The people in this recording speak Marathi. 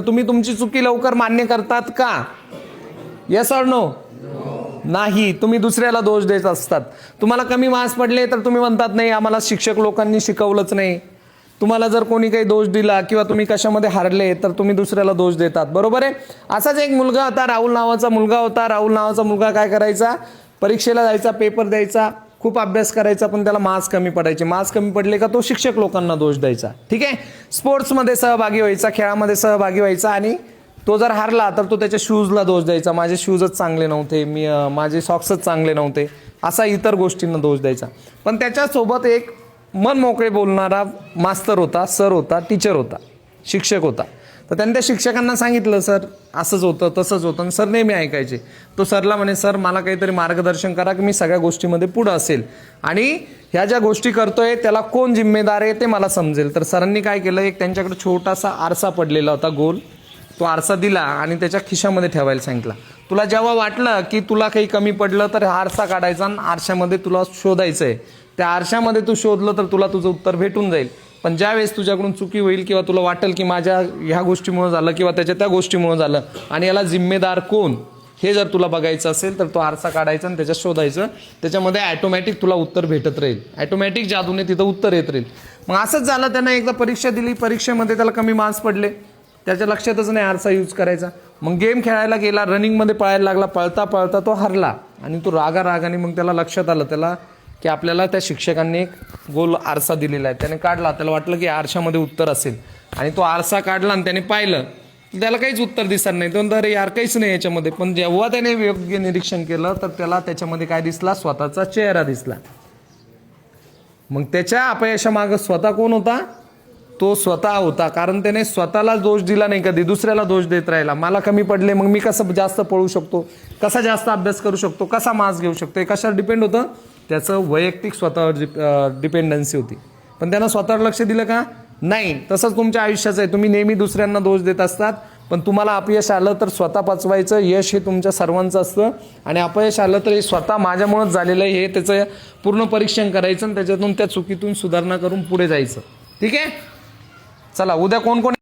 तुम्ही तुमची चुकी लवकर मान्य करतात का? Yes or no? नाही, तुम्ही दुसऱ्याला दोष देत असतात. तुम्हाला कमी मार्क्स पडले तर तुम्ही म्हणतात नाही आम्हाला शिक्षक लोकांनी शिकवलंच नाही. तुम्हाला जर कोणी काही दोष दिला किंवा तुम्ही कशामध्ये हारले तर तुम्ही दुसऱ्याला दोष देतात. बरोबर आहे. असाच एक मुलगा होता, राहुल नावाचा मुलगा होता. राहुल नावाचा मुलगा काय करायचा, परीक्षेला जायचा, पेपर द्यायचा, खूप अभ्यास करायचा, पण त्याला मार्क्स कमी पडायचे. मार्क्स कमी पडले का तो शिक्षक लोकांना दोष द्यायचा. ठीक आहे. स्पोर्ट्समध्ये सहभागी व्हायचा, खेळामध्ये सहभागी व्हायचा, आणि तो जर हारला तर तो त्याच्या शूजला दोष द्यायचा, माझे शूजच चांगले नव्हते, माझे सॉक्सच चांगले नव्हते, असा इतर गोष्टींना दोष द्यायचा. पण त्याच्यासोबत एक मन मोकळे बोलणारा मास्तर होता, सर होता, टीचर होता, शिक्षक होता. तर त्यांनी त्या शिक्षकांना सांगितलं सर असंच होतं तसंच होतं, आणि सर नेहमी ऐकायचे. तो सरला म्हणे सर मला काहीतरी मार्गदर्शन करा की मी सगळ्या गोष्टीमध्ये पुढं असेल, आणि ह्या ज्या गोष्टी करतोय त्याला कोण जिम्मेदार आहे ते मला समजेल. तर सरांनी काय केलं, एक त्यांच्याकडे छोटासा आरसा पडलेला होता गोल, तो आरसा दिला आणि त्याच्या खिशामध्ये ठेवायला सांगितला. तुला जेव्हा वाटलं की तुला काही कमी पडलं तर हा आरसा काढायचा आणि आरशामध्ये तुला शोधायचं आहे. त्या आरशामध्ये तू शोधलं तर तुला तुझं उत्तर भेटून जाईल. पण ज्यावेळेस तुझ्याकडून चुकी होईल किंवा तुला वाटेल की माझ्या ह्या गोष्टीमुळे झालं किंवा त्याच्या त्या गोष्टीमुळे झालं आणि याला जिम्मेदार कोण हे जर तुला बघायचं असेल तर तो आरसा काढायचा आणि त्याच्यात शोधायचं. त्याच्यामध्ये ॲटोमॅटिक तुला उत्तर भेटत राहील, ॲटोमॅटिक जादूने तिथं उत्तर येत राहील. मग असंच झालं, त्यानं एकदा परीक्षा दिली, परीक्षेमध्ये त्याला कमी मार्क्स पडले, त्याच्या लक्षातच नाही आरसा यूज करायचा. मग गेम खेळायला गेला, रनिंगमध्ये पळायला लागला, पळता पळता तो हरला, आणि तो रागाने मग त्याला लक्षात आलं त्याला की आपल्याला त्या शिक्षकांनी एक गोल आरसा दिलेला आहे. त्याने काढला, त्याला वाटलं की आरशामध्ये उत्तर असेल, आणि तो आरसा काढला आणि त्याने पाहिलं, त्याला काहीच उत्तर दिसत नाही. तो अरे यार काहीच नाही याच्यामध्ये. पण जेव्हा त्याने योग्य निरीक्षण केलं तर त्याला त्याच्यामध्ये काय दिसला, स्वतःचा चेहरा दिसला. मग त्याच्या अपयशामागं स्वतः कोण होता, तो स्वतः होता. कारण त्याने स्वतःला दोष दिला नाही, कधी दुसऱ्याला दोष देत राहिला. मला कमी पडले मग मी कसं जास्त पळू शकतो, कसा जास्त अभ्यास करू शकतो, कसा मार्क्स घेऊ शकतो, हे कशावर डिपेंड होतं, त्याचं वैयक्तिक स्वतःवर डिपेंडन्सी होती. पण त्यानं स्वतःवर लक्ष दिलं का, नाही. तसंच तुमच्या आयुष्याचं आहे, तुम्ही नेहमी दुसऱ्यांना दोष देत असतात, पण तुम्हाला अपयश आलं तर स्वतः पचवायचं. यश हे तुमच्या सर्वांचं असतं, आणि अपयश आलं तर हे स्वतः माझ्यामुळेच झालेलं आहे हे त्याचं पूर्ण परीक्षण करायचं आणि त्याच्यातून त्या चुकीतून सुधारणा करून पुढे जायचं. ठीक आहे. चला, उद्या कोण कोण